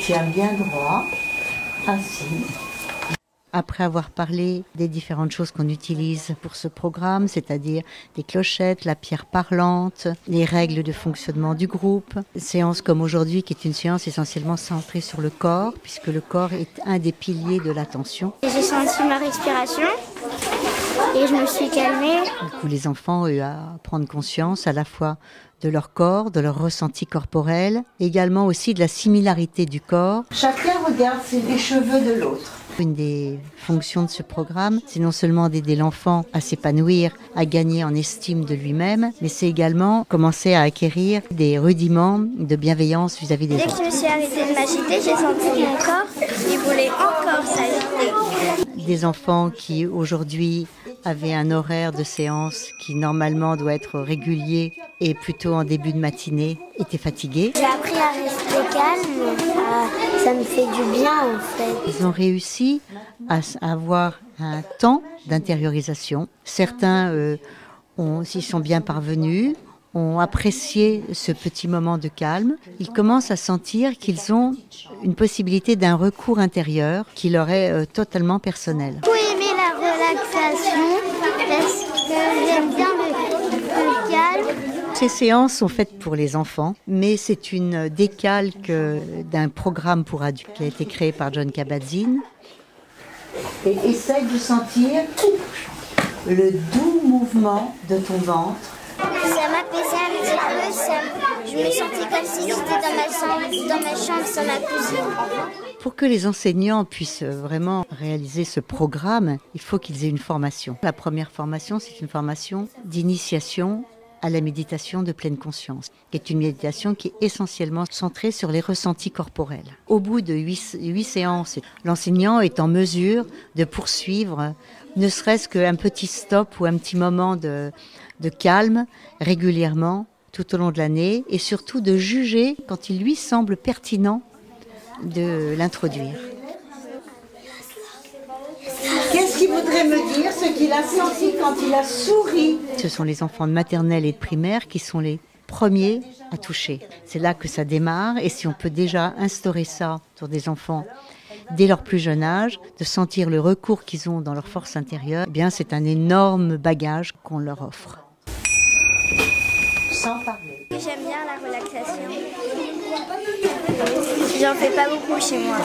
tiens bien droit, assis. Après avoir parlé des différentes choses qu'on utilise pour ce programme, c'est-à-dire des clochettes, la pierre parlante, les règles de fonctionnement du groupe, séance comme aujourd'hui qui est une séance essentiellement centrée sur le corps, puisque le corps est un des piliers de l'attention. J'ai senti ma respiration et je me suis calmée. Du coup, les enfants ont eu à prendre conscience à la fois de leur corps, de leur ressenti corporel, également aussi de la similarité du corps. Chacun regarde les cheveux de l'autre. Une des fonctions de ce programme, c'est non seulement d'aider l'enfant à s'épanouir, à gagner en estime de lui-même, mais c'est également commencer à acquérir des rudiments de bienveillance vis-à-vis des autres. Dès que je me suis arrêtée de m'agiter, j'ai senti que mon corps, il voulait encore s'agiter. Des enfants qui aujourd'hui avaient un horaire de séance qui normalement doit être régulier et plutôt en début de matinée, étaient fatigués. J'ai appris à rester calme, ça me fait du bien en fait. Ils ont réussi à avoir un temps d'intériorisation. Certains s'y sont bien parvenus, ont apprécié ce petit moment de calme. Ils commencent à sentir qu'ils ont une possibilité d'un recours intérieur qui leur est totalement personnel. J'ai beaucoup aimé la relaxation parce que j'aime bien le calme. Ces séances sont faites pour les enfants, mais c'est une décalque d'un programme pour adultes qui a été créé par Jon Kabat-Zinn. Et essaye de sentir le doux mouvement de ton ventre. Ça m'apaisait un petit peu, je me sentais comme si j'étais dans ma chambre sur ma cuisine. Pour que les enseignants puissent vraiment réaliser ce programme, il faut qu'ils aient une formation. La première formation, c'est une formation d'initiation à la méditation de pleine conscience, qui est une méditation qui est essentiellement centrée sur les ressentis corporels. Au bout de 8 séances, l'enseignant est en mesure de poursuivre ne serait-ce qu'un petit stop ou un petit moment de calme régulièrement tout au long de l'année et surtout de juger quand il lui semble pertinent de l'introduire. Qu'est-ce qu'il voudrait me dire, ce qu'il a senti quand il a souri? Ce sont les enfants de maternelle et de primaire qui sont les premiers à toucher. C'est là que ça démarre et si on peut déjà instaurer ça sur des enfants dès leur plus jeune âge, de sentir le recours qu'ils ont dans leur force intérieure, eh bien c'est un énorme bagage qu'on leur offre. Sans parler. J'aime bien la relaxation. J'en fais pas beaucoup chez moi.